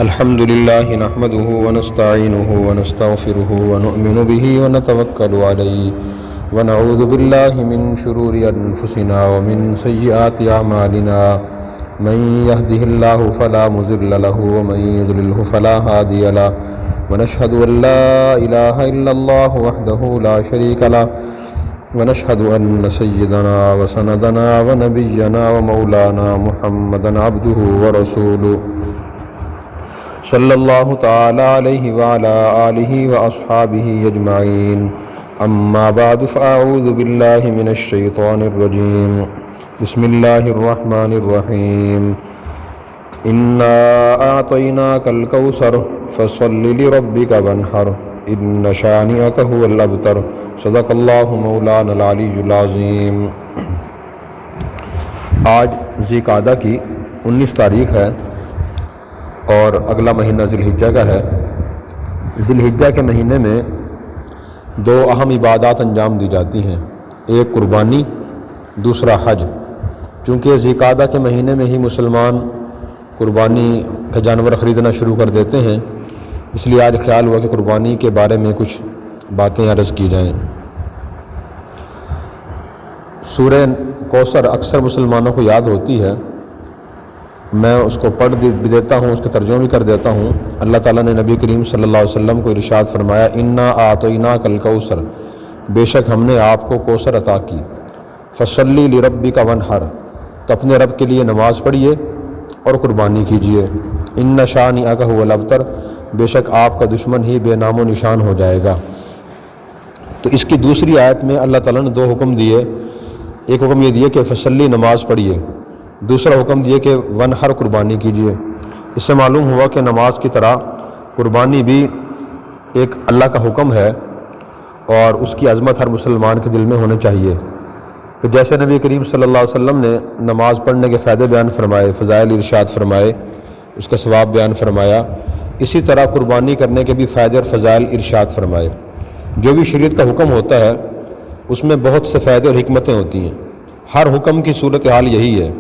الحمد لله نحمده ونستعينه ونستغفره ونؤمن به ونتوكل عليه ونعوذ بالله من شرور أنفسنا ومن سيئات أعمالنا من يهده الله فلا مضل له ومن يضلله فلا هادي له ونشهد أن لا إله إلا الله وحده لا شريك له ونشهد أن سيدنا وسندنا ونبينا ومولانا محمدا عبده ورسوله صلی اللہ تعالی علیہ وعلى آلہ واصحابہ اجمعین اما بعد فاعوذ باللہ من الشیطان الرجیم بسم اللہ الرحمن الرحیم انا اعطیناک الکوثر فصل لربک وانحر ان شانئک هو الابتر صدق اللہ مولانا العلی العظیم۔ آج ذی قعدہ کی 19 تاریخ ہے اور اگلا مہینہ ذی الحجہ کا ہے۔ ذی الحجہ کے مہینے میں 2 اہم عبادات انجام دی جاتی ہیں، ایک قربانی، دوسرا حج۔ چونکہ ذی قعدہ کے مہینے میں ہی مسلمان قربانی کا جانور خریدنا شروع کر دیتے ہیں، اس لیے آج خیال ہوا کہ قربانی کے بارے میں کچھ باتیں عرض کی جائیں۔ سورہ کوثر اکثر مسلمانوں کو یاد ہوتی ہے، میں اس کو پڑھ بھی دیتا ہوں، اس کا ترجمہ بھی کر دیتا ہوں۔ اللہ تعالیٰ نے نبی کریم صلی اللہ علیہ وسلم کو ارشاد فرمایا، انا اعطیناک الکوثر، بے شک ہم نے آپ کو کوثر عطا کی، فصلی لربک وانحر، تو اپنے رب کے لیے نماز پڑھیے اور قربانی کیجیے، ان شانئک هو الابتر، بے شک آپ کا دشمن ہی بے نام و نشان ہو جائے گا۔ تو اس کی دوسری آیت میں اللہ تعالیٰ نے 2 حکم دیے، ایک حکم یہ دیے کہ فصلی، نماز پڑھیے، دوسرا حکم دیے کہ وانحر، قربانی کیجیے۔ اس سے معلوم ہوا کہ نماز کی طرح قربانی بھی ایک اللہ کا حکم ہے اور اس کی عظمت ہر مسلمان کے دل میں ہونے چاہیے۔ تو جیسے نبی کریم صلی اللہ علیہ وسلم نے نماز پڑھنے کے فائدے بیان فرمائے، فضائل ارشاد فرمائے، اس کا ثواب بیان فرمایا، اسی طرح قربانی کرنے کے بھی فائدے اور فضائل ارشاد فرمائے۔ جو بھی شریعت کا حکم ہوتا ہے اس میں بہت سے فائدے اور حکمتیں ہوتی ہیں، ہر حکم کی صورتحال یہی ہے،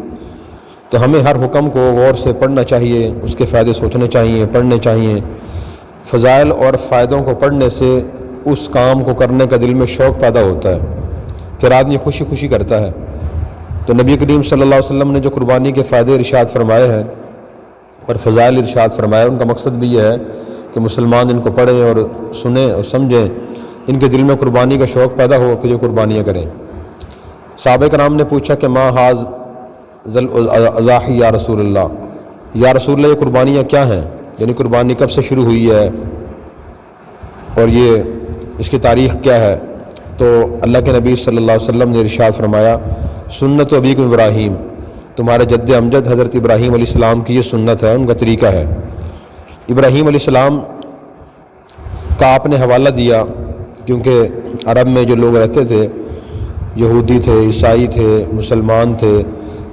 تو ہمیں ہر حکم کو غور سے پڑھنا چاہیے، اس کے فائدے سوچنے چاہیے، پڑھنے چاہیے۔ فضائل اور فائدوں کو پڑھنے سے اس کام کو کرنے کا دل میں شوق پیدا ہوتا ہے، پھر آدمی خوشی خوشی کرتا ہے۔ تو نبی کریم صلی اللہ علیہ وسلم نے جو قربانی کے فائدے ارشاد فرمائے ہیں اور فضائل ارشاد فرمائے، ان کا مقصد بھی یہ ہے کہ مسلمان ان کو پڑھیں اور سنیں اور سمجھیں، ان کے دل میں قربانی کا شوق پیدا ہو کہ جو قربانیاں کریں۔ صحابہ کرام نے پوچھا کہ ما حاذ اضاحی یا رسول اللہ، یا رسول اللہ یہ قربانیاں کیا ہیں، یعنی قربانی کب سے شروع ہوئی ہے اور یہ اس کی تاریخ کیا ہے؟ تو اللہ کے نبی صلی اللہ علیہ وسلم نے ارشاد فرمایا، سنت ابیکم ابراہیم، تمہارے جد امجد حضرت ابراہیم علیہ السلام کی یہ سنت ہے، ان کا طریقہ ہے۔ ابراہیم علیہ السلام کا آپ نے حوالہ دیا کیونکہ عرب میں جو لوگ رہتے تھے، یہودی تھے، عیسائی تھے، مسلمان تھے،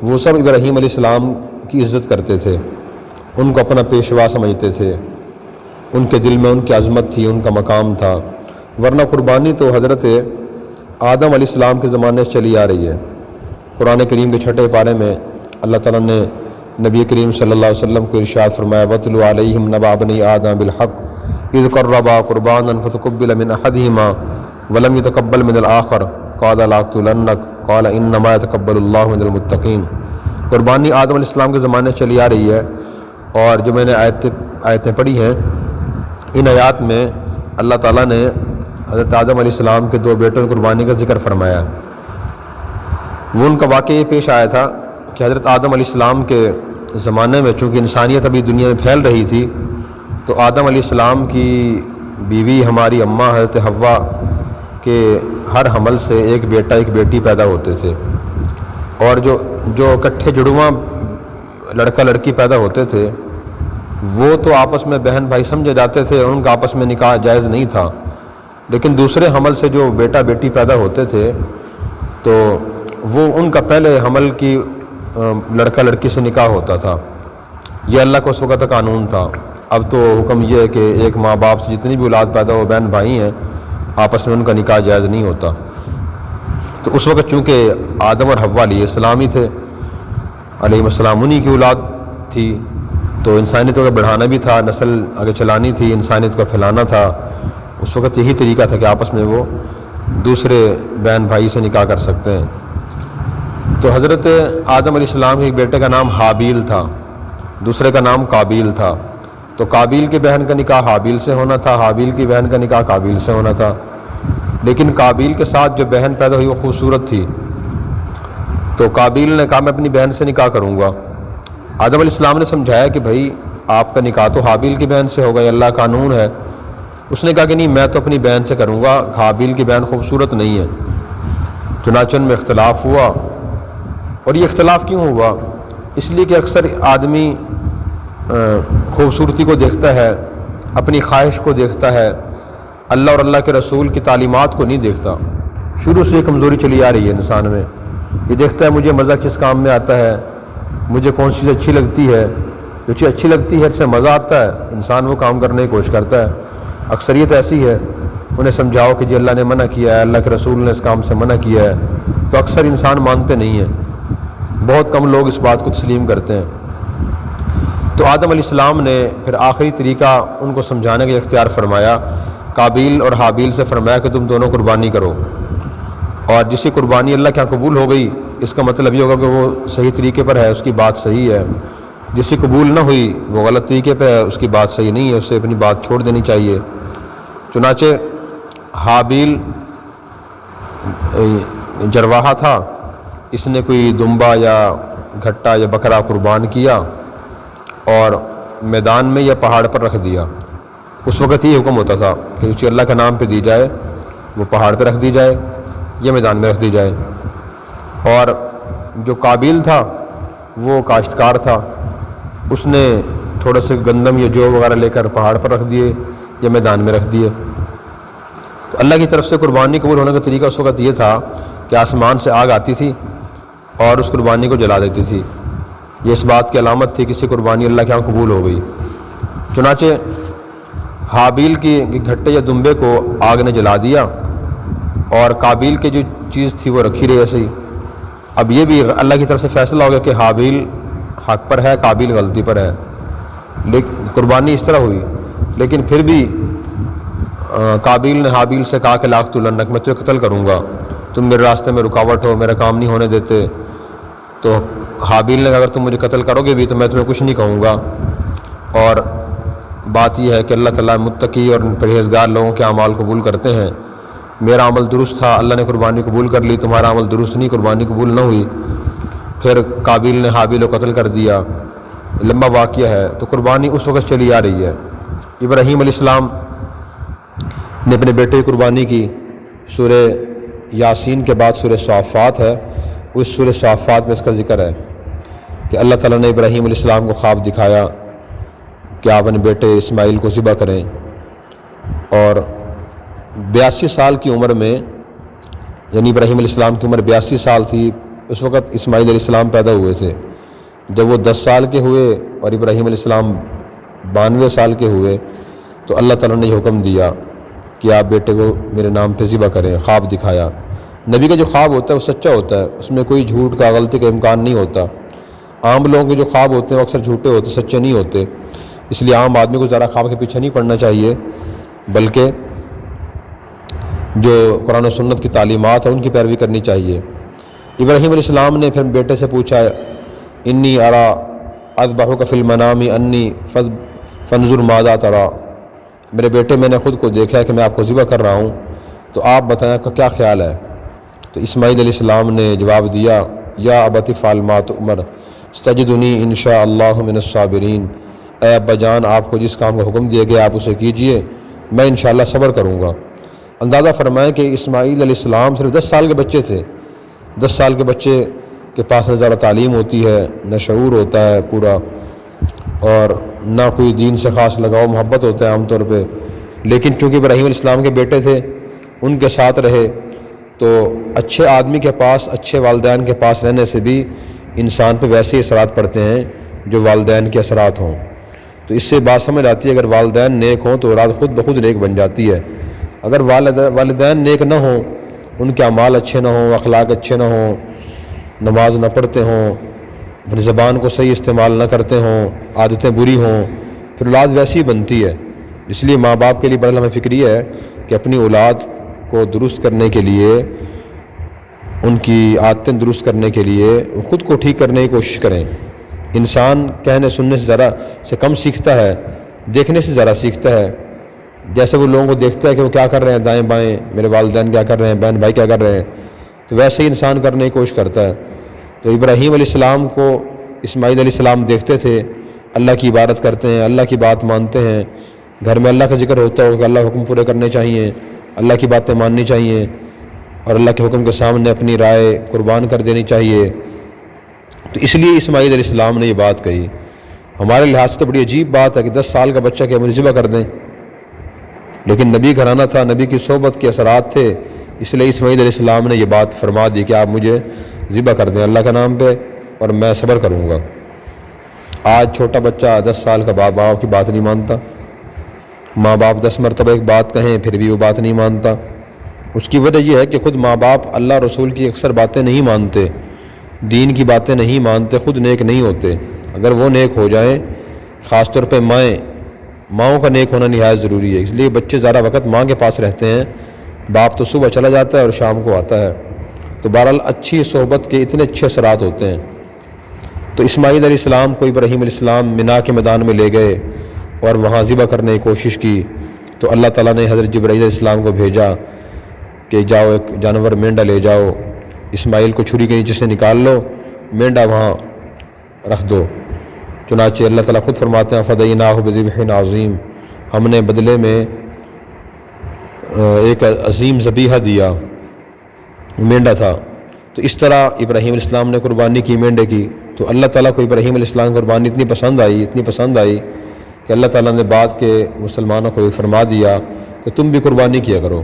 وہ سب ابراہیم علیہ السلام کی عزت کرتے تھے، ان کو اپنا پیشوا سمجھتے تھے، ان کے دل میں ان کی عظمت تھی، ان کا مقام تھا۔ ورنہ قربانی تو حضرت آدم علیہ السلام کے زمانے سے چلی آ رہی ہے۔ قرآن کریم کے 6 پارے میں اللہ تعالیٰ نے نبی کریم صلی اللہ علیہ وسلم کو ارشاد فرمایا، وَاتْلُ عَلَيْهِمْ نَبَأَ بَنِي آدَمَ بِالْحَقِّ إِذْ قَرَّبَا قُرْبَانًا فَتُقُبِّلَ مِنْ أَحَدِهِمَا وَلَمْ يُتَقَبَّلْ مِنَ الْآخَرِ قَالَ لَأَقْتُلَنَّكَ قَالَ إِنَّمَا يَتَقَبَّلُ اللَّهُ مِنَ الْمُتَّقِينَ۔ قربانی آدم علیہ السلام کے زمانے سے چلی آ رہی ہے، اور جو میں نے آیتیں پڑھی ہیں، ان آیات میں اللہ تعالیٰ نے حضرت آدم علیہ السلام کے 2 بیٹوں کی قربانی کا ذکر فرمایا۔ وہ ان کا واقعہ یہ پیش آیا تھا کہ حضرت آدم علیہ السلام کے زمانے میں چونکہ انسانیت ابھی دنیا میں پھیل رہی تھی، تو آدم علیہ السلام کی بیوی ہماری اماں حضرت حوا کے ہر حمل سے ایک بیٹا ایک بیٹی پیدا ہوتے تھے، اور جو اکٹھے جڑواں لڑکا لڑکی پیدا ہوتے تھے وہ تو آپس میں بہن بھائی سمجھے جاتے تھے، ان کا آپس میں نکاح جائز نہیں تھا، لیکن دوسرے حمل سے جو بیٹا بیٹی پیدا ہوتے تھے تو وہ ان کا پہلے حمل کی لڑکا لڑکی سے نکاح ہوتا تھا۔ یہ اللہ کا اس وقت قانون تھا۔ اب تو حکم یہ ہے کہ ایک ماں باپ سے جتنی بھی اولاد پیدا ہو، بہن بھائی ہیں، آپس میں ان کا نکاح جائز نہیں ہوتا۔ تو اس وقت چونکہ آدم اور حوا علیہ السلام ہی تھے، علیہ السلام انہی کی اولاد تھی، تو انسانیت کو بڑھانا بھی تھا، نسل آگے چلانی تھی، انسانیت کو پھیلانا تھا۔ اس وقت یہی طریقہ تھا کہ آپس میں وہ دوسرے بہن بھائی سے نکاح کر سکتے ہیں۔ تو حضرت آدم علیہ السلام کے ایک بیٹے کا نام حابیل تھا، دوسرے کا نام قابیل تھا۔ تو قابیل کی بہن کا نکاح حابیل سے ہونا تھا، حابیل کی بہن کا نکاح قابیل سے ہونا تھا۔ لیکن قابیل کے ساتھ جو بہن پیدا ہوئی وہ خوبصورت تھی، تو قابیل نے کہا میں اپنی بہن سے نکاح کروں گا۔ آدم علیہ السلام نے سمجھایا کہ بھائی آپ کا نکاح تو حابیل کی بہن سے ہوگا، یہ اللہ کا قانون ہے۔ اس نے کہا کہ نہیں، میں تو اپنی بہن سے کروں گا، حابیل کی بہن خوبصورت نہیں ہے۔ چنانچہ ان میں اختلاف ہوا۔ اور یہ اختلاف کیوں ہوا؟ اس لیے کہ اکثر آدمی خوبصورتی کو دیکھتا ہے، اپنی خواہش کو دیکھتا ہے، اللہ اور اللہ کے رسول کی تعلیمات کو نہیں دیکھتا۔ شروع سے یہ کمزوری چلی آ رہی ہے انسان میں، یہ دیکھتا ہے مجھے مزہ کس کام میں آتا ہے، مجھے کون سی چیز اچھی لگتی ہے، جو چیز اچھی لگتی ہے، اس سے مزہ آتا ہے، انسان وہ کام کرنے کی کوشش کرتا ہے۔ اکثریت ایسی ہے، انہیں سمجھاؤ کہ جی اللہ نے منع کیا ہے، اللہ کے رسول نے اس کام سے منع کیا ہے، تو اکثر انسان مانتے نہیں ہیں، بہت کم لوگ اس بات کو تسلیم کرتے ہیں۔ تو آدم علیہ السلام نے پھر آخری طریقہ ان کو سمجھانے کا اختیار فرمایا، قابیل اور حابیل سے فرمایا کہ تم دونوں قربانی کرو، اور جس کی قربانی اللہ کے یہاں قبول ہو گئی اس کا مطلب یہ ہوگا کہ وہ صحیح طریقے پر ہے، اس کی بات صحیح ہے۔ جس کی قبول نہ ہوئی وہ غلط طریقے پہ ہے، اس کی بات صحیح نہیں ہے، اسے اپنی بات چھوڑ دینی چاہیے۔ چنانچہ حابیل جرواہا تھا، اس نے کوئی دمبا یا گھٹا یا بکرا قربان کیا اور میدان میں یا پہاڑ پر رکھ دیا۔ اس وقت یہ حکم ہوتا تھا کہ جو چیز اللہ کے نام پہ دی جائے وہ پہاڑ پہ رکھ دی جائے یا میدان میں رکھ دی جائے۔ اور جو قابیل تھا وہ کاشتکار تھا، اس نے تھوڑے سے گندم یا جو وغیرہ لے کر پہاڑ پر رکھ دیے یا میدان میں رکھ دیے۔ تو اللہ کی طرف سے قربانی قبول ہونے کا طریقہ اس وقت یہ تھا کہ آسمان سے آگ آتی تھی اور اس قربانی کو جلا دیتی تھی، یہ اس بات کی علامت تھی کہ کسی قربانی اللہ کے یہاں قبول ہو گئی۔ چنانچہ حابیل کی گھٹے یا دمبے کو آگ نے جلا دیا اور قابیل کی جو چیز تھی وہ رکھی رہی ایسے ہی۔ اب یہ بھی اللہ کی طرف سے فیصلہ ہو گیا کہ حابیل حق پر ہے، قابیل غلطی پر ہے، لیکن قربانی اس طرح ہوئی۔ لیکن پھر بھی قابیل نے حابیل سے کہا کہ لاقتلنک، میں تجھے قتل کروں گا، تم میرے راستے میں رکاوٹ ہو، میرا کام نہیں ہونے دیتے۔ تو حابیل نے کہا اگر تم مجھے قتل کرو گے بھی تو میں تمہیں کچھ نہیں کہوں گا۔ اور بات یہ ہے کہ اللہ تعالیٰ متقی اور پرہیزگار لوگوں کے اعمال قبول کرتے ہیں۔ میرا عمل درست تھا، اللہ نے قربانی قبول کر لی، تمہارا عمل درست نہیں، قربانی قبول نہ ہوئی۔ پھر قابیل نے حابیل کو قتل کر دیا، لمبا واقعہ ہے۔ تو قربانی اس وقت چلی آ رہی ہے۔ ابراہیم علیہ السلام نے اپنے بیٹے کی قربانی کی۔ سورہ یاسین کے بعد سورہ صافات ہے، اس سورہ صافات میں اس کا ذکر ہے کہ اللہ تعالیٰ نے ابراہیم علیہ السلام کو خواب دکھایا کہ آپ اپنے بیٹے اسماعیل کو ذبح کریں، اور 82 سال کی عمر میں، یعنی ابراہیم علیہ السلام کی عمر 82 سال تھی اس وقت اسماعیل علیہ السلام پیدا ہوئے تھے۔ جب وہ 10 سال کے ہوئے اور ابراہیم علیہ السلام 92 سال کے ہوئے تو اللہ تعالیٰ نے یہ حکم دیا کہ آپ بیٹے کو میرے نام پہ ذبح کریں، خواب دکھایا۔ نبی کا جو خواب ہوتا ہے وہ سچا ہوتا ہے، اس میں کوئی جھوٹ کا، غلطی کا امکان نہیں ہوتا۔ عام لوگوں کے جو خواب ہوتے ہیں وہ اکثر جھوٹے ہوتے، سچے نہیں ہوتے۔ اس لیے عام آدمی کو ذرا خواب کے پیچھے نہیں پڑنا چاہیے، بلکہ جو قرآن و سنت کی تعلیمات ہیں ان کی پیروی کرنی چاہیے۔ ابراہیم علیہ السلام نے پھر بیٹے سے پوچھا انی ارا اذبحک فی المنام انی فانظر ماذا تری، میرے بیٹے میں نے خود کو دیکھا ہے کہ میں آپ کو ذبح کر رہا ہوں، تو آپ بتائیں آپ کا کیا خیال ہے؟ تو اسماعیل علیہ السلام نے جواب دیا یا ابت افعل ما تؤمر ستجدنی ان شاء اللہ من الصابرین، اے ابا جان آپ کو جس کام کا حکم دیا گیا آپ اسے کیجئے، میں انشاءاللہ صبر کروں گا۔ اندازہ فرمائیں کہ اسماعیل علیہ السلام صرف 10 سال کے بچے تھے۔ 10 سال کے بچے کے پاس نہ زیادہ تعلیم ہوتی ہے، نہ شعور ہوتا ہے پورا، اور نہ کوئی دین سے خاص لگاؤ محبت ہوتا ہے عام طور پہ، لیکن چونکہ ابراہیم علیہ السلام کے بیٹے تھے ان کے ساتھ رہے، تو اچھے آدمی کے پاس، اچھے والدین کے پاس رہنے سے بھی انسان پہ ویسے ہی اثرات پڑتے ہیں جو والدین کے اثرات ہوں۔ تو اس سے بات سمجھ آتی ہے اگر والدین نیک ہوں تو اولاد خود بخود نیک بن جاتی ہے۔ اگر والدین نیک نہ ہوں، ان کے اعمال اچھے نہ ہوں، اخلاق اچھے نہ ہوں، نماز نہ پڑھتے ہوں، اپنی زبان کو صحیح استعمال نہ کرتے ہوں، عادتیں بری ہوں، پھر اولاد ویسی ہی بنتی ہے۔ اس لیے ماں باپ کے لیے بڑا ہمیں فکری ہے کہ اپنی اولاد کو درست کرنے کے لیے، ان کی عادتیں درست کرنے کے لیے خود کو ٹھیک کرنے کی کوشش کریں۔ انسان کہنے سننے سے کم سیکھتا ہے، دیکھنے سے ذرا سیکھتا ہے۔ جیسے وہ لوگوں کو دیکھتا ہے کہ وہ کیا کر رہے ہیں دائیں بائیں، میرے والدین کیا کر رہے ہیں، بہن بھائی کیا کر رہے ہیں، تو ویسے ہی انسان کرنے کی کوشش کرتا ہے۔ تو ابراہیم علیہ السلام کو اسماعیل علیہ السلام دیکھتے تھے، اللہ کی عبادت کرتے ہیں، اللہ کی بات مانتے ہیں، گھر میں اللہ کا ذکر ہوتا ہو کہ اللہ حکم پورے کرنے چاہیے، اللہ کی باتیں ماننی چاہیے، اور اللہ کے حکم کے سامنے اپنی رائے قربان کر دینی چاہیے۔ تو اس لیے اسماعیل علیہ السلام نے یہ بات کہی۔ ہمارے لحاظ سے تو بڑی عجیب بات ہے کہ 10 سال کا بچہ کہ مجھے ذبح کر دیں، لیکن نبی گھرانہ تھا، نبی کی صحبت کے اثرات تھے، اس لیے اسماعیل علیہ السلام نے یہ بات فرما دی کہ آپ مجھے ذبح کر دیں اللہ کے نام پہ، اور میں صبر کروں گا۔ آج چھوٹا بچہ 10 سال کا باپ کی بات نہیں مانتا، ماں باپ 10 مرتبہ ایک بات کہیں پھر بھی وہ بات نہیں مانتا۔ اس کی وجہ یہ ہے کہ خود ماں باپ اللہ رسول کی اکثر باتیں نہیں مانتے، دین کی باتیں نہیں مانتے، خود نیک نہیں ہوتے۔ اگر وہ نیک ہو جائیں، خاص طور پہ ماؤں کا نیک ہونا نہایت ضروری ہے، اس لیے بچے زیادہ وقت ماں کے پاس رہتے ہیں، باپ تو صبح چلا جاتا ہے اور شام کو آتا ہے۔ تو بہرحال اچھی صحبت کے اتنے اچھے اثرات ہوتے ہیں۔ تو اسماعیل علیہ السلام کو ابراہیم علیہ السلام مینا کے میدان میں لے گئے اور وہاں ذبح کرنے کی کوشش کی، تو اللہ تعالیٰ نے حضرت جبرائیل علیہ السلام کو بھیجا کہ جاؤ ایک جانور مینڈا لے جاؤ، اسماعیل کو چھری کے نیچے سے نکال لو، مینڈا وہاں رکھ دو۔ چنانچہ اللہ تعالیٰ خود فرماتے ہیں فَدَيْنَاهُ بِذِبْحٍ عَظِيمٍ، ہم نے بدلے میں ایک عظیم ذبیحہ دیا، مینڈا تھا۔ تو اس طرح ابراہیم علیہ السلام نے قربانی کی مینڈے کی، تو اللہ تعالیٰ کو ابراہیم علیہ السلام کی قربانی اتنی پسند آئی کہ اللہ تعالیٰ نے بعد کے مسلمانوں کو فرما دیا کہ تم بھی قربانی کیا کرو۔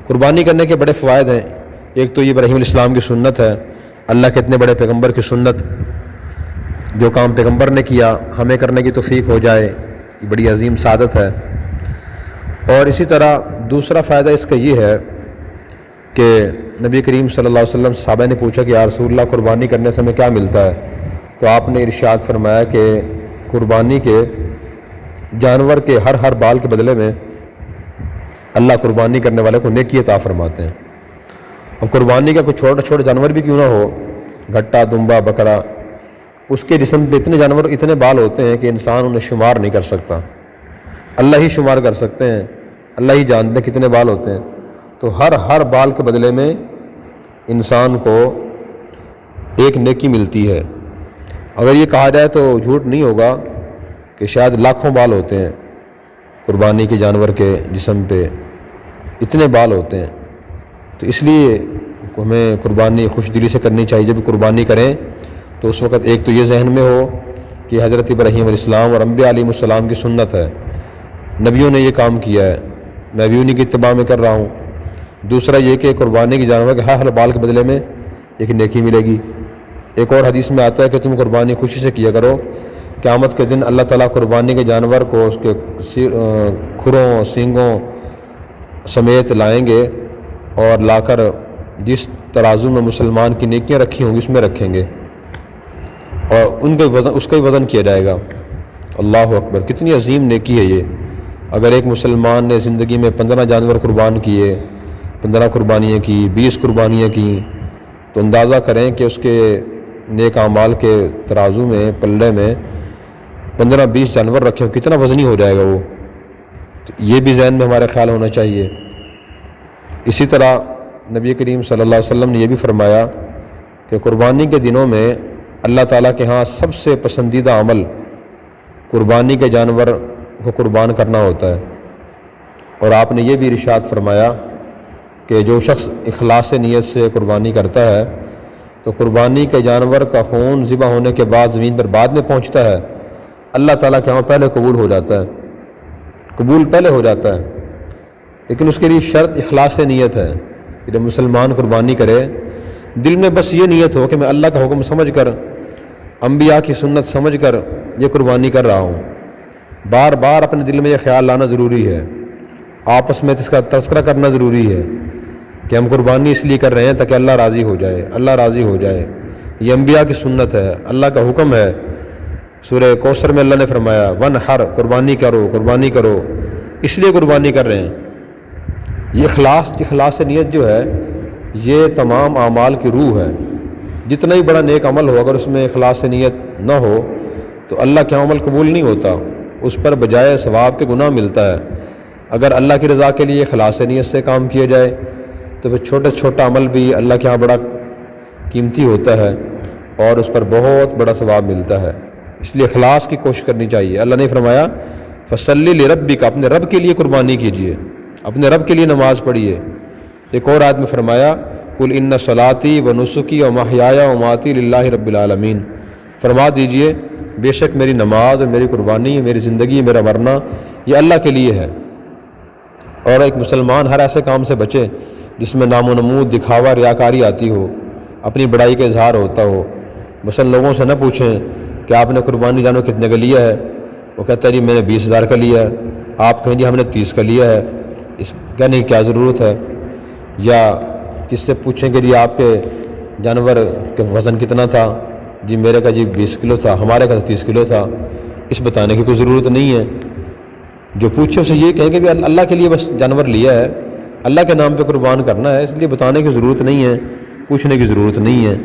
قربانی کرنے کے بڑے فوائد ہیں۔ ایک تو یہ ابراہیم علیہ السلام کی سنت ہے، اللہ کے اتنے بڑے پیغمبر کی سنت، جو کام پیغمبر نے کیا ہمیں کرنے کی توفیق ہو جائے، یہ بڑی عظیم سعادت ہے۔ اور اسی طرح دوسرا فائدہ اس کا یہ ہے کہ نبی کریم صلی اللہ علیہ وسلم صحابہ نے پوچھا کہ یا رسول اللہ قربانی کرنے سے ہمیں کیا ملتا ہے؟ تو آپ نے ارشاد فرمایا کہ قربانی کے جانور کے ہر بال کے بدلے میں اللہ قربانی کرنے والے کو نیکی عطا فرماتے ہیں۔ اور قربانی کا کوئی چھوٹا جانور بھی کیوں نہ ہو، گھٹا، دمبا، بکرا، اس کے جسم پہ اتنے بال ہوتے ہیں کہ انسان انہیں شمار نہیں کر سکتا، اللہ ہی شمار کر سکتے ہیں، اللہ ہی جانتے ہیں کتنے بال ہوتے ہیں۔ تو ہر بال کے بدلے میں انسان کو ایک نیکی ملتی ہے۔ اگر یہ کہا جائے تو جھوٹ نہیں ہوگا کہ شاید لاکھوں بال ہوتے ہیں قربانی کے جانور کے جسم پہ، اتنے بال ہوتے ہیں۔ تو اس لیے ہمیں قربانی خوش دلی سے کرنی چاہیے۔ جب قربانی کریں تو اس وقت ایک تو یہ ذہن میں ہو کہ حضرت ابراہیم علیہ السلام اور انبیاء علیہ السلام کی سنت ہے، نبیوں نے یہ کام کیا ہے، میں بھی انہی کی اتباع میں کر رہا ہوں۔ دوسرا یہ کہ قربانی کے جانور کے ہر بال کے بدلے میں ایک نیکی ملے گی۔ ایک اور حدیث میں آتا ہے کہ تم قربانی خوشی سے کیا کرو، قیامت کے دن اللہ تعالیٰ قربانی کے جانور کو اس کے کھروں سینگوں سمیت لائیں گے اور لا کر جس ترازو میں مسلمان کی نیکیاں رکھی ہوں گی اس میں رکھیں گے، اور اس کا وزن کیا جائے گا۔ اللہ اکبر، کتنی عظیم نیکی ہے یہ۔ اگر ایک مسلمان نے زندگی میں 15 جانور قربان کیے، 15 قربانیاں کی، 20 قربانیاں کی، تو اندازہ کریں کہ اس کے نیک اعمال کے ترازو میں، پلڑے میں 15-20 جانور رکھے ہوں، کتنا وزنی ہو جائے گا وہ۔ تو یہ بھی ذہن میں ہمارے خیال ہونا چاہیے۔ اسی طرح نبی کریم صلی اللہ علیہ وسلم نے یہ بھی فرمایا کہ قربانی کے دنوں میں اللہ تعالیٰ کے ہاں سب سے پسندیدہ عمل قربانی کے جانور کو قربان کرنا ہوتا ہے۔ اور آپ نے یہ بھی ارشاد فرمایا کہ جو شخص اخلاص نیت سے قربانی کرتا ہے تو قربانی کے جانور کا خون ذبح ہونے کے بعد زمین پر بعد میں پہنچتا ہے، اللہ تعالیٰ کے ہاں پہلے قبول ہو جاتا ہے، قبول پہلے ہو جاتا ہے۔ لیکن اس کے لیے شرط اخلاص نیت ہے کہ جب مسلمان قربانی کرے دل میں بس یہ نیت ہو کہ میں اللہ کا حکم سمجھ کر، انبیاء کی سنت سمجھ کر یہ قربانی کر رہا ہوں۔ بار بار اپنے دل میں یہ خیال لانا ضروری ہے، آپس میں اس کا تذکرہ کرنا ضروری ہے کہ ہم قربانی اس لیے کر رہے ہیں تاکہ اللہ راضی ہو جائے، اللہ راضی ہو جائے، یہ انبیاء کی سنت ہے، اللہ کا حکم ہے۔ سورہ کوثر میں اللہ نے فرمایا وَانْحَرْ، قربانی کرو، قربانی کرو، اس لیے قربانی کر رہے ہیں۔ یہ اخلاص نیت جو ہے یہ تمام اعمال کی روح ہے۔ جتنا ہی بڑا نیک عمل ہو، اگر اس میں اخلاص نیت نہ ہو تو اللہ کا عمل قبول نہیں ہوتا، اس پر بجائے ثواب کے گناہ ملتا ہے۔ اگر اللہ کی رضا کے لیے اخلاص نیت سے کام کیا جائے تو پھر چھوٹا عمل بھی اللہ کے ہاں بڑا قیمتی ہوتا ہے اور اس پر بہت بڑا ثواب ملتا ہے۔ اس لیے اخلاص کی کوشش کرنی چاہیے۔ اللہ نے فرمایا فَصَلِّ لِرَبِّكَ، اپنے رب کے لیے قربانی کیجیے، اپنے رب کے لیے نماز پڑھیے۔ ایک اور آیت میں فرمایا قُلْ إِنَّ صَلَاتِي وَنُسُكِي وَمَحْيَايَ وَمَمَاتِي لِلَّهِ رَبِّ الْعَالَمِينَ، فرما دیجئے بے شک میری نماز اور میری قربانی، میری زندگی، میرا مرنا یہ اللہ کے لیے ہے۔ اور ایک مسلمان ہر ایسے کام سے بچے جس میں نام و نمود، دکھاوا، ریاکاری آتی ہو، اپنی بڑائی کا اظہار ہوتا ہو۔ مثلا لوگوں سے نہ پوچھیں کہ آپ نے قربانی جانو کتنے کا لیا ہے، وہ کہتا ہے جی میں نے 20,000 کا لیا ہے، آپ کہیں جی ہم نے 30 کا لیا ہے، اس کہنے کی کیا ضرورت ہے؟ یا کس سے پوچھیں کہ جی آپ کے جانور کا وزن کتنا تھا، جی میرے کا جی 20 کلو تھا، ہمارے کا 30 کلو تھا، اس بتانے کی کوئی ضرورت نہیں ہے۔ جو پوچھے اسے یہ کہیں کہ بھی اللہ کے لیے بس جانور لیا ہے، اللہ کے نام پہ قربان کرنا ہے، اس لیے بتانے کی ضرورت نہیں ہے، پوچھنے کی ضرورت نہیں ہے۔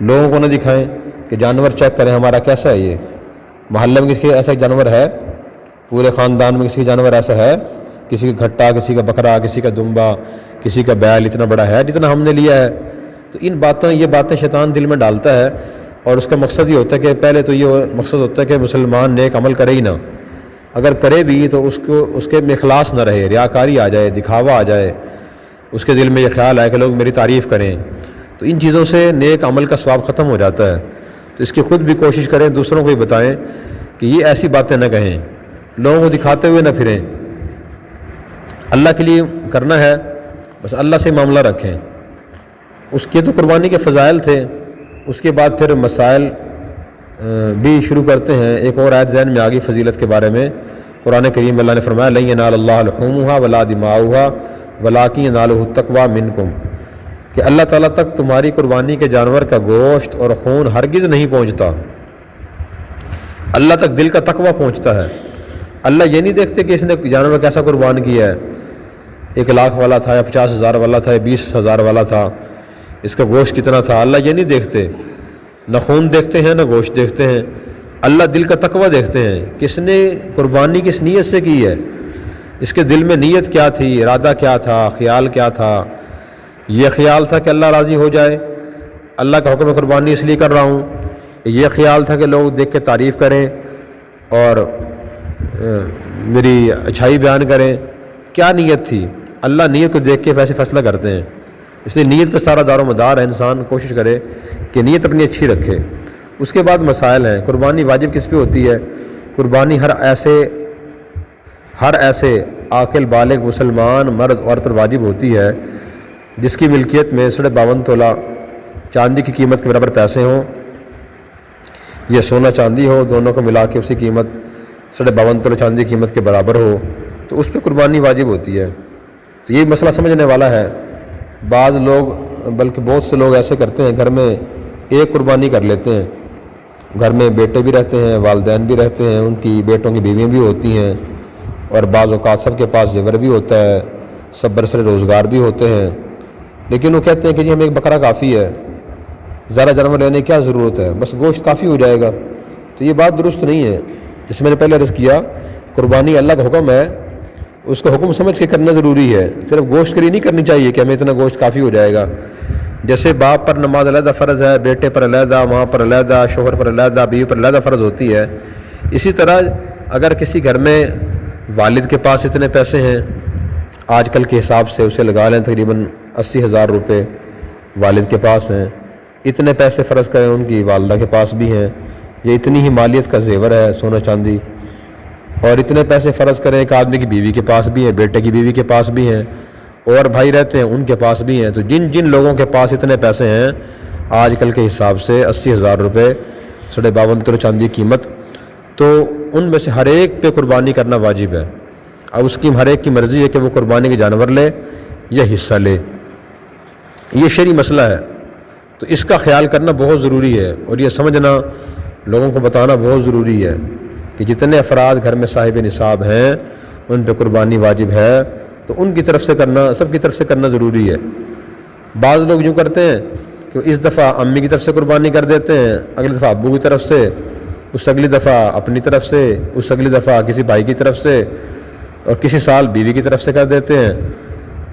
لوگوں کو نہ دکھائیں کہ جانور چیک کریں ہمارا کیسا ہے، یہ محلے میں کسی کا ایسا جانور ہے، پورے خاندان میں کسی کا جانور ایسا ہے، کسی کا گھٹا، کسی کا بکرا، کسی کا دمبا، کسی کا بیل اتنا بڑا ہے جتنا ہم نے لیا ہے۔ تو یہ باتیں شیطان دل میں ڈالتا ہے اور اس کا مقصد یہ ہوتا ہے کہ پہلے تو یہ مقصد ہوتا ہے کہ مسلمان نیک عمل کرے ہی نہ، اگر کرے بھی تو اس کے میں اخلاص نہ رہے، ریاکاری آ جائے، دکھاوا آ جائے، اس کے دل میں یہ خیال آئے کہ لوگ میری تعریف کریں، تو ان چیزوں سے نیک عمل کا ثواب ختم ہو جاتا ہے۔ تو اس کی خود بھی کوشش کریں، دوسروں کو بھی بتائیں کہ یہ ایسی باتیں نہ کہیں، لوگوں کو دکھاتے ہوئے نہ پھریں۔ اللہ کے لیے کرنا ہے، بس اللہ سے معاملہ رکھیں۔ اس کے تو قربانی کے فضائل تھے، اس کے بعد پھر مسائل بھی شروع کرتے ہیں۔ ایک اور آیت ذہن میں آ گئی فضیلت کے بارے میں، قرآن کریم اللہ نے فرمایا لن ینال اللہ لحومها ولا دماؤها ولکن ینالہ التقوی منکم، کہ اللہ تعالیٰ تک تمہاری قربانی کے جانور کا گوشت اور خون ہرگز نہیں پہنچتا، اللہ تک دل کا تقوی پہنچتا ہے۔ اللہ یہ نہیں دیکھتے کہ اس نے جانور کیسا قربان کیا ہے، 1 لاکھ والا تھا یا 50,000 والا تھا یا 20,000 والا تھا، اس کا گوشت کتنا تھا، اللہ یہ نہیں دیکھتے، نہ خون دیکھتے ہیں نہ گوشت دیکھتے ہیں، اللہ دل کا تقوی دیکھتے ہیں، کس نے قربانی کس نیت سے کی ہے، اس کے دل میں نیت کیا تھی، ارادہ کیا تھا، خیال کیا تھا۔ یہ خیال تھا کہ اللہ راضی ہو جائے، اللہ کا حکم قربانی اس لیے کر رہا ہوں، یہ خیال تھا کہ لوگ دیکھ کے تعریف کریں اور میری اچھائی بیان کریں، کیا نیت تھی؟ اللہ نیت کو دیکھ کے فیصلہ کرتے ہیں، اس لیے نیت پہ سارا دار و مدار ہے۔ انسان کوشش کرے کہ نیت اپنی اچھی رکھے۔ اس کے بعد مسائل ہیں۔ قربانی واجب کس پہ ہوتی ہے؟ قربانی ہر ایسے عاقل بالغ مسلمان مرد عورت پر واجب ہوتی ہے جس کی ملکیت میں 52 تولہ چاندی کی قیمت کے برابر پیسے ہوں، یہ سونا چاندی ہو، دونوں کو ملا کے اسی قیمت 52 تولہ چاندی کی قیمت کے برابر ہو، تو اس پہ قربانی واجب ہوتی ہے۔ تو یہ مسئلہ سمجھنے والا ہے۔ بعض لوگ بلکہ بہت سے لوگ ایسے کرتے ہیں، گھر میں ایک قربانی کر لیتے ہیں، گھر میں بیٹے بھی رہتے ہیں، والدین بھی رہتے ہیں، ان کی بیٹوں کی بیویاں بھی ہوتی ہیں، اور بعض اوقات سب کے پاس زیور بھی ہوتا ہے، سب برسر روزگار بھی ہوتے ہیں، لیکن وہ کہتے ہیں کہ جی ہمیں ایک بکرا کافی ہے، زیادہ جانور لینے کی کیا ضرورت ہے، بس گوشت کافی ہو جائے گا۔ تو یہ بات درست نہیں ہے۔ جس میں نے پہلے عرض کیا، قربانی اللہ کا حکم ہے، اس کو حکم سمجھ کے کرنا ضروری ہے، صرف گوشت کے لیے نہیں کرنی چاہیے کہ ہمیں اتنا گوشت کافی ہو جائے گا۔ جیسے باپ پر نماز علیحدہ فرض ہے، بیٹے پر علیحدہ، ماں پر علیحدہ، شوہر پر علیحدہ، بیوی پر علیحدہ فرض ہوتی ہے، اسی طرح اگر کسی گھر میں والد کے پاس اتنے پیسے ہیں، آج کل کے حساب سے اسے لگا لیں تقریباً 80,000 روپے والد کے پاس ہیں، اتنے پیسے فرض کریں ان کی والدہ کے پاس بھی ہیں، یہ اتنی ہی مالیت کا زیور ہے سونا چاندی، اور اتنے پیسے فرض کریں ایک آدمی کی بیوی کے پاس بھی ہیں، بیٹے کی بیوی کے پاس بھی ہیں، اور بھائی رہتے ہیں ان کے پاس بھی ہیں۔ تو جن لوگوں کے پاس اتنے پیسے ہیں آج کل کے حساب سے 80,000 روپے 52 تولہ چاندی قیمت، تو ان میں سے ہر ایک پہ قربانی کرنا واجب ہے۔ اب اس کی ہر ایک کی مرضی ہے کہ وہ قربانی کے جانور لے یا حصہ لے، یہ شرعی مسئلہ ہے۔ تو اس کا خیال کرنا بہت ضروری ہے، اور یہ سمجھنا لوگوں کو بتانا بہت ضروری ہے کہ جتنے افراد گھر میں صاحب نصاب ہیں ان پہ قربانی واجب ہے، تو ان کی طرف سے کرنا، سب کی طرف سے کرنا ضروری ہے۔ بعض لوگ یوں کرتے ہیں کہ اس دفعہ امی کی طرف سے قربانی کر دیتے ہیں، اگلی دفعہ ابو کی طرف سے، اس اگلی دفعہ اپنی طرف سے، اس اگلی دفعہ کسی بھائی کی طرف سے، اور کسی سال بیوی کی طرف سے کر دیتے ہیں۔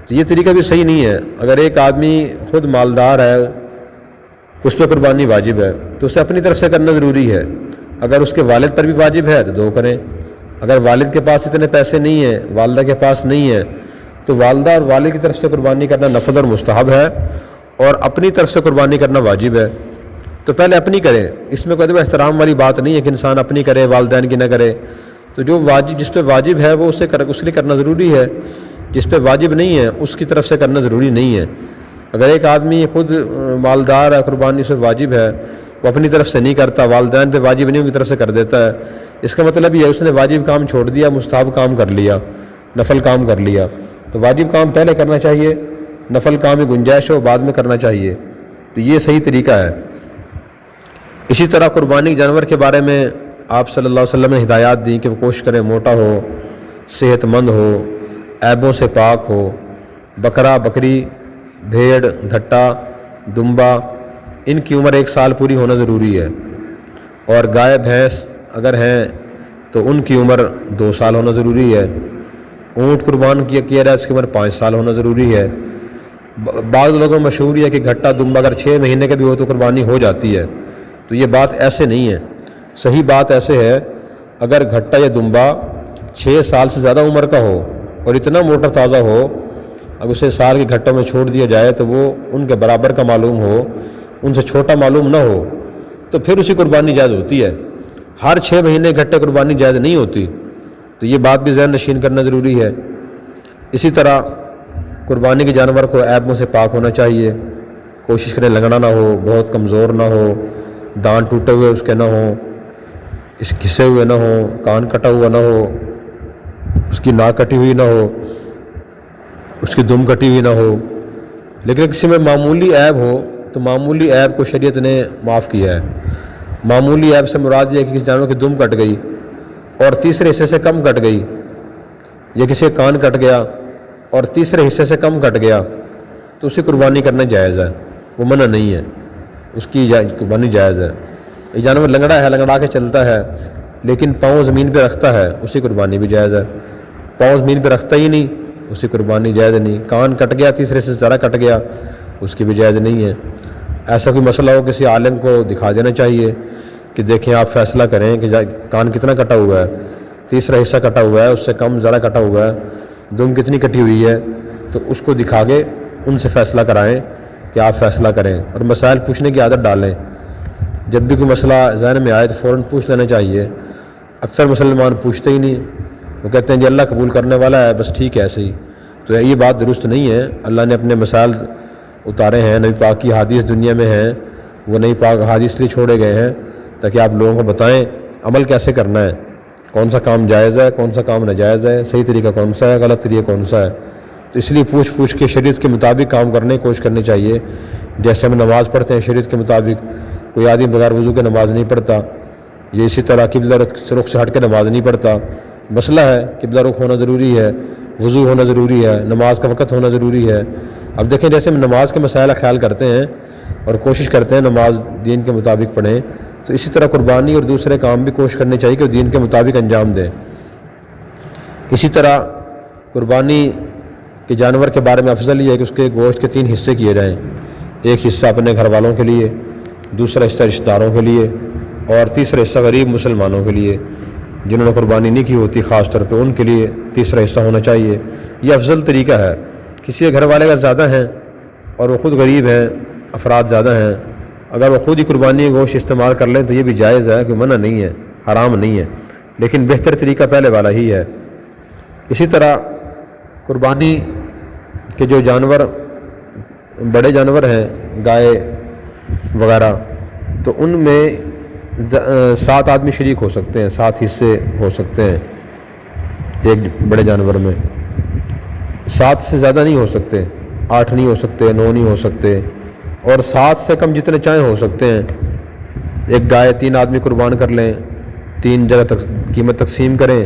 تو یہ طریقہ بھی صحیح نہیں ہے۔ اگر ایک آدمی خود مالدار ہے، اس پہ قربانی واجب ہے، تو اسے اپنی طرف سے کرنا ضروری ہے۔ اگر اس کے والد پر بھی واجب ہے تو 2 کریں۔ اگر والد کے پاس اتنے پیسے نہیں ہیں، والدہ کے پاس نہیں ہے، تو والدہ اور والد کی طرف سے قربانی کرنا نفل اور مستحب ہے، اور اپنی طرف سے قربانی کرنا واجب ہے۔ تو پہلے اپنی کریں، اس میں کوئی احترام والی بات نہیں ہے کہ انسان اپنی کرے والدین کی نہ کرے۔ تو جو واجب، جس پہ واجب ہے وہ اس لیے کرنا ضروری ہے، جس پہ واجب نہیں ہے اس کی طرف سے کرنا ضروری نہیں ہے۔ اگر ایک آدمی خود مالدار ہے، قربانی سے واجب ہے، وہ اپنی طرف سے نہیں کرتا، والدین پہ واجب نہیں ان کی طرف سے کر دیتا ہے، اس کا مطلب یہ ہے اس نے واجب کام چھوڑ دیا، مستحب کام کر لیا، نفل کام کر لیا۔ تو واجب کام پہلے کرنا چاہیے، نفل کام میں گنجائش ہو بعد میں کرنا چاہیے۔ تو یہ صحیح طریقہ ہے۔ اسی طرح قربانی جانور کے بارے میں آپ صلی اللہ علیہ وسلم نے ہدایات دیں کہ وہ کوشش کریں موٹا ہو، صحت مند ہو، عیبوں سے پاک ہو۔ بکرا، بکری، بھیڑ، گھٹا، دمبا، ان کی عمر 1 سال پوری ہونا ضروری ہے، اور گائے بھینس اگر ہیں تو ان کی عمر 2 سال ہونا ضروری ہے۔ اونٹ قربان کیا جائے اس کی عمر 5 سال ہونا ضروری ہے۔ بعض لوگوں میں مشہور ہے کہ گھٹا دمبا اگر 6 مہینے کا بھی ہو تو قربانی ہو جاتی ہے، تو یہ بات ایسے نہیں ہے۔ صحیح بات ایسے ہے، اگر گھٹا یا دمبا 6 سال سے زیادہ عمر کا ہو اور اتنا موٹا تازہ ہو، اگر اسے سال کے گھٹوں میں چھوڑ دیا جائے تو وہ ان کے برابر کا معلوم ہو، ان سے چھوٹا معلوم نہ ہو، تو پھر اسی قربانی جائز ہوتی ہے۔ ہر 6 مہینے گھٹے قربانی جائز نہیں ہوتی، تو یہ بات بھی ذہن نشین کرنا ضروری ہے۔ اسی طرح قربانی کے جانور کو عیبوں سے پاک ہونا چاہیے، کوشش کریں لنگڑا نہ ہو، بہت کمزور نہ ہو، دانت ٹوٹے ہوئے اس کے نہ ہوں، اس گھسے ہوئے نہ ہوں، کان کٹا ہوا نہ ہو، اس کی ناک کٹی ہوئی نہ ہو، اس کی دم کٹی ہوئی نہ ہو۔ لیکن کسی میں معمولی عیب ہو تو معمولی عیب کو شریعت نے معاف کیا ہے۔ معمولی عیب سے مراد یہ ہے کہ کسی جانور کی دم کٹ گئی اور تیسرے حصے سے کم کٹ گئی، یا کسی کا کان کٹ گیا اور تیسرے حصے سے کم کٹ گیا، تو اسے قربانی کرنا جائز ہے، وہ منع نہیں ہے، اس کی قربانی جائز ہے۔ یہ جانور لنگڑا ہے، لنگڑا کے چلتا ہے لیکن پاؤں زمین پہ رکھتا ہے، اسی قربانی بھی جائز ہے۔ پاؤں زمین پہ رکھتا ہی نہیں، اسی قربانی جائز نہیں۔ کان کٹ گیا، تیسرے سے ذرا کٹ گیا، اس کی بھی جائز نہیں ہے۔ ایسا کوئی مسئلہ ہو کسی عالم کو دکھا دینا چاہیے کہ دیکھیں آپ فیصلہ کریں کہ کان کتنا کٹا ہوا ہے، تیسرا حصہ کٹا ہوا ہے، اس سے کم ذرا کٹا ہوا ہے، دم کتنی کٹی ہوئی ہے، تو اس کو دکھا کے ان سے فیصلہ کرائیں کہ آپ فیصلہ کریں، اور مسائل پوچھنے کی عادت ڈالیں۔ جب بھی کوئی مسئلہ ذہن میں آئے تو فوراً پوچھ لینا چاہیے۔ اکثر مسلمان پوچھتے ہی نہیں، وہ کہتے ہیں جی اللہ قبول کرنے والا ہے، بس ٹھیک ہے ایسے ہی۔ تو یہ بات درست نہیں ہے۔ اللہ نے اپنے مسائل اتارے ہیں، نبی پاک کی حدیث دنیا میں ہیں، وہ نبی پاک حدیث لیے چھوڑے گئے ہیں تاکہ آپ لوگوں کو بتائیں عمل کیسے کرنا ہے، کون سا کام جائز ہے، کون سا کام ناجائز ہے، صحیح طریقہ کون سا ہے، غلط طریقہ کون سا ہے۔ تو اس لیے پوچھ کے شریعت کے مطابق کام کرنے کی کوشش کرنی چاہیے۔ جیسے ہم نماز پڑھتے ہیں شریعت کے مطابق، کوئی آدمی بغیر وضو کے نماز نہیں پڑھتا، یہ اسی طرح قبلہ رخ سے ہٹ کے نماز نہیں پڑھتا۔ مسئلہ ہے قبلہ رخ ہونا ضروری ہے، وضو ہونا ضروری ہے، نماز کا وقت ہونا ضروری ہے۔ اب دیکھیں جیسے ہم نماز کے مسائل کا خیال کرتے ہیں اور کوشش کرتے ہیں نماز دین کے مطابق پڑھیں، تو اسی طرح قربانی اور دوسرے کام بھی کوشش کرنی چاہیے کہ وہ دین کے مطابق انجام دیں۔ اسی طرح قربانی کے جانور کے بارے میں افضل یہ ہے کہ اس کے گوشت کے 3 حصے کیے جائیں، ایک حصہ اپنے گھر والوں کے لیے، دوسرا حصہ رشتہ داروں کے لیے، اور تیسرا حصہ غریب مسلمانوں کے لیے جنہوں نے قربانی نہیں کی ہوتی، خاص طور پہ ان کے لیے تیسرا حصہ ہونا چاہیے۔ یہ افضل طریقہ ہے۔ کسی کے گھر والے اگر زیادہ ہیں اور وہ خود غریب ہیں، افراد زیادہ ہیں، اگر وہ خود ہی قربانی گوشت استعمال کر لیں تو یہ بھی جائز ہے، کہ منع نہیں ہے، حرام نہیں ہے، لیکن بہتر طریقہ پہلے والا ہی ہے۔ اسی طرح قربانی کے جو جانور بڑے جانور ہیں، گائے وغیرہ، تو ان میں 7 آدمی شریک ہو سکتے ہیں، 7 حصے ہو سکتے ہیں ایک بڑے جانور میں۔ 7 سے زیادہ نہیں ہو سکتے، 8 نہیں ہو سکتے، 9 نہیں ہو سکتے، اور 7 سے کم جتنے چاہیں ہو سکتے ہیں. ایک گائے 3 آدمی قربان کر لیں، 3 جگہ قیمت تقسیم کریں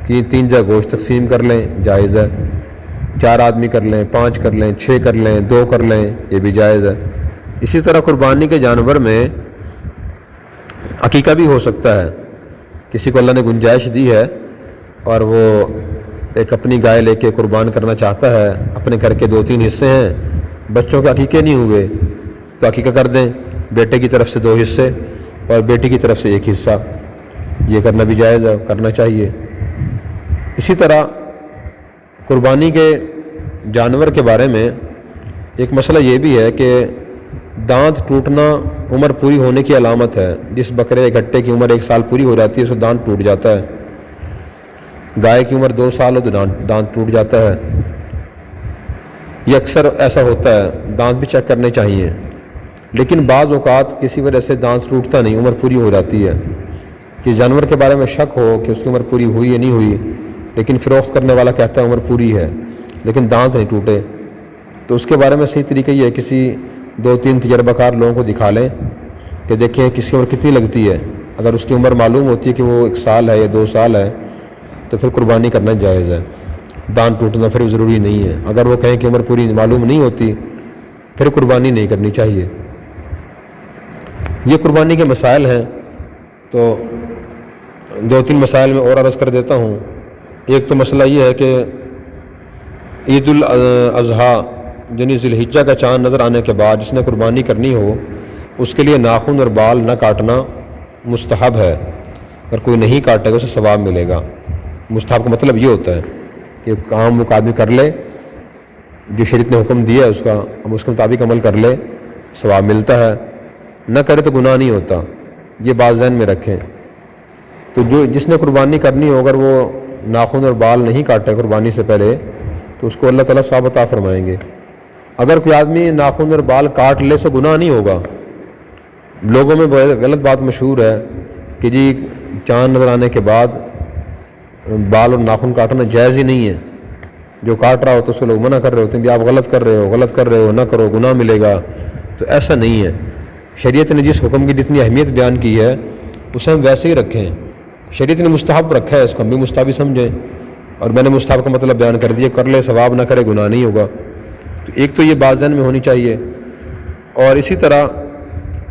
کہ 3 جگہ گوشت تقسیم کر لیں، جائز ہے. 4 آدمی کر لیں، 5 کر لیں، 6 کر لیں، 2 کر لیں، یہ بھی جائز ہے. اسی طرح قربانی کے جانور میں عقیقہ بھی ہو سکتا ہے. کسی کو اللہ نے گنجائش دی ہے اور وہ ایک اپنی گائے لے کے قربان کرنا چاہتا ہے، اپنے گھر کے 2-3 حصے ہیں، بچوں کے عقیقے نہیں ہوئے تو عقیقہ کر دیں، بیٹے کی طرف سے 2 حصے اور بیٹی کی طرف سے 1 حصہ. یہ کرنا بھی جائز ہے، کرنا چاہیے. اسی طرح قربانی کے جانور کے بارے میں ایک مسئلہ یہ بھی ہے کہ دانت ٹوٹنا عمر پوری ہونے کی علامت ہے. جس بکرے گھٹے کی عمر 1 سال پوری ہو جاتی ہے اس کو دانت ٹوٹ جاتا ہے. گائے کی عمر 2 سال ہو تو دانت ٹوٹ جاتا ہے. یہ اکثر ایسا ہوتا ہے، دانت بھی چیک کرنے چاہیے. لیکن بعض اوقات کسی وجہ سے دانت ٹوٹتا نہیں، عمر پوری ہو جاتی ہے. کہ جانور کے بارے میں شک ہو کہ اس کی عمر پوری ہوئی یا نہیں ہوئی، لیکن فروخت کرنے والا کہتا ہے عمر پوری ہے لیکن دانت نہیں ٹوٹے، تو اس کے بارے میں صحیح طریقہ یہ ہے کسی 2-3 تجربہ کار لوگوں کو دکھا لیں کہ دیکھیں کس کی عمر کتنی لگتی ہے. اگر اس کی عمر معلوم ہوتی ہے کہ وہ 1 سال ہے یا 2 سال ہے تو پھر قربانی کرنا جائز ہے. دانت ٹوٹنا پھر ضروری نہیں ہے. اگر وہ کہیں کہ عمر پوری معلوم نہیں ہوتی پھر قربانی نہیں کرنی چاہیے. یہ قربانی کے مسائل ہیں. تو 2-3 مسائل میں اور عرض کر دیتا ہوں. ایک تو مسئلہ یہ ہے کہ عید الاضحیٰ یعنی ذی الحجہ کا چاند نظر آنے کے بعد جس نے قربانی کرنی ہو اس کے لیے ناخن اور بال نہ کاٹنا مستحب ہے. اگر کوئی نہیں کاٹے گا اسے ثواب ملے گا. مستحب کا مطلب یہ ہوتا ہے کہ کام وہ آدمی کر لے جو شریعت نے حکم دیا ہے اس کے مطابق عمل کر لے، ثواب ملتا ہے. نہ کرے تو گناہ نہیں ہوتا. یہ بات ذہن میں رکھیں. تو جس نے قربانی کرنی ہو اگر وہ ناخن اور بال نہیں کاٹے قربانی سے پہلے تو اس کو اللہ تعالیٰ ثواب عطا فرمائیں گے. اگر کوئی آدمی ناخن اور بال کاٹ لے تو گناہ نہیں ہوگا. لوگوں میں غلط بات مشہور ہے کہ جی چاند نظر آنے کے بعد بال اور ناخن کاٹنا جائز ہی نہیں ہے. جو کاٹ رہا ہو تو اس کو لوگ منع کر رہے ہوتے ہیں کہ آپ غلط کر رہے ہو نہ کرو، گناہ ملے گا. تو ایسا نہیں ہے. شریعت نے جس حکم کی جتنی اہمیت بیان کی ہے اسے ہم ویسے ہی رکھیں. شریعت نے مستحب رکھا ہے، اس کو ہم بھی مستحب ہی سمجھیں. اور میں نے مستحب کا مطلب بیان کر دیا، کر لے ثواب، نہ کرے گناہ نہیں ہوگا. تو ایک تو یہ بات ذہن میں ہونی چاہیے. اور اسی طرح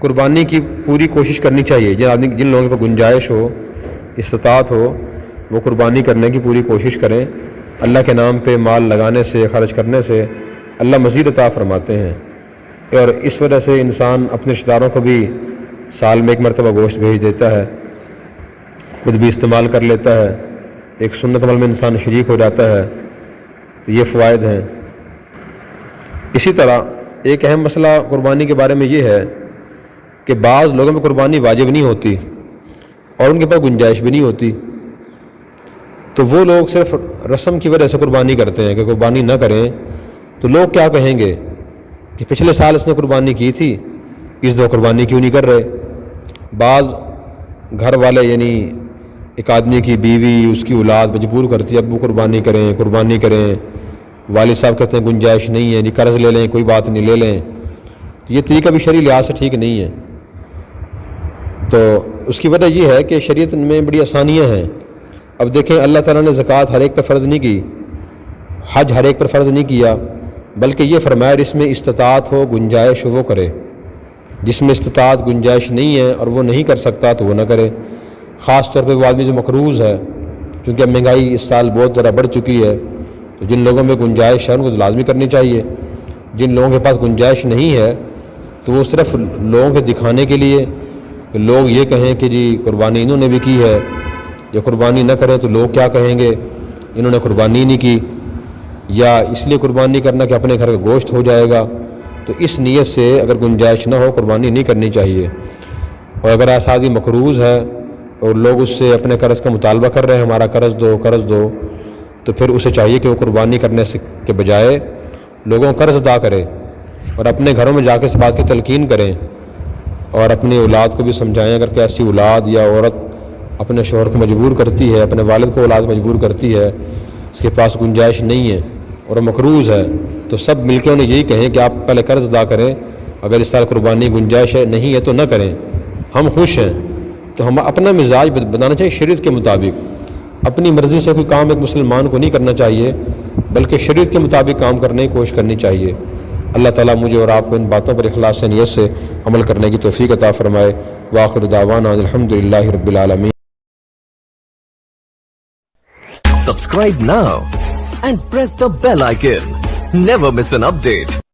قربانی کی پوری کوشش کرنی چاہیے. جن لوگوں پر گنجائش ہو، استطاعت ہو، وہ قربانی کرنے کی پوری کوشش کریں. اللہ کے نام پہ مال لگانے سے، خرچ کرنے سے اللہ مزید عطا فرماتے ہیں. اور اس وجہ سے انسان اپنے رشتہ داروں کو بھی سال میں 1 مرتبہ گوشت بھیج دیتا ہے، خود بھی استعمال کر لیتا ہے، ایک سنت عمل میں انسان شریک ہو جاتا ہے. تو یہ فوائد ہیں. اسی طرح ایک اہم مسئلہ قربانی کے بارے میں یہ ہے کہ بعض لوگوں میں قربانی واجب نہیں ہوتی اور ان کے پاس گنجائش بھی نہیں ہوتی. تو وہ لوگ صرف رسم کی وجہ سے قربانی کرتے ہیں کہ قربانی نہ کریں تو لوگ کیا کہیں گے کہ پچھلے سال اس نے قربانی کی تھی، اس دفعہ قربانی کیوں نہیں کر رہے. بعض گھر والے یعنی ایک آدمی کی بیوی، اس کی اولاد مجبور کرتی ہے ابو قربانی کریں. والد صاحب کہتے ہیں گنجائش نہیں ہے، قرض لے لیں، کوئی بات نہیں، لے لیں. یہ طریقہ بھی شرعی لحاظ سے ٹھیک نہیں ہے. تو اس کی وجہ یہ ہے کہ شریعت میں بڑی آسانیاں ہیں. اب دیکھیں اللہ تعالیٰ نے زکوٰۃ ہر ایک پر فرض نہیں کی، حج ہر ایک پر فرض نہیں کیا، بلکہ یہ فرمایا جس میں استطاعت ہو، گنجائش ہو وہ کرے. جس میں استطاعت گنجائش نہیں ہے اور وہ نہیں کر سکتا تو وہ نہ کرے. خاص طور پہ وہ آدمی جو مقروض ہے، کیونکہ اب مہنگائی اس سال بہت زیادہ بڑھ چکی ہے. تو جن لوگوں میں گنجائش ہے ان کو تو لازمی کرنی چاہیے. جن لوگوں کے پاس گنجائش نہیں ہے تو وہ صرف لوگوں کے دکھانے کے لیے کہ لوگ یہ کہیں کہ جی قربانی انہوں نے بھی کی ہے، یا قربانی نہ کریں تو لوگ کیا کہیں گے انہوں نے قربانی نہیں کی، یا اس لیے قربانی کرنا کہ اپنے گھر کا گوشت ہو جائے گا. تو اس نیت سے اگر گنجائش نہ ہو قربانی نہیں کرنی چاہیے. اور اگر ایسا آدمی مقروض ہے اور لوگ اس سے اپنے قرض کا مطالبہ کر رہے ہیں ہمارا قرض دو تو پھر اسے چاہیے کہ وہ قربانی کرنے کے بجائے لوگوں قرض ادا کرے اور اپنے گھروں میں جا کے اس بات کی تلقین کریں اور اپنی اولاد کو بھی سمجھائیں. اگر کہ ایسی اولاد یا عورت اپنے شوہر کو مجبور کرتی ہے، اپنے والد کو اولاد مجبور کرتی ہے، اس کے پاس گنجائش نہیں ہے اور مقروض ہے، تو سب مل کے انہیں یہی کہیں کہ آپ پہلے قرض ادا کریں اگر اس طرح قربانی گنجائش ہے نہیں ہے تو نہ کریں، ہم خوش ہیں، تو ہم اپنا مزاج بنانا چاہیے شریعت کے مطابق۔ اپنی مرضی سے کوئی کام ایک مسلمان کو نہیں کرنا چاہیے، بلکہ شریعت کے مطابق کام کرنے کی کوشش کرنی چاہیے۔ اللہ تعالیٰ مجھے اور آپ کو ان باتوں پر اخلاص سے نیت سے عمل کرنے کی توفیق عطا فرمائے۔ وآخر دعوانا الحمدللہ رب العالمین۔ Subscribe now and press the bell icon. Never miss an update.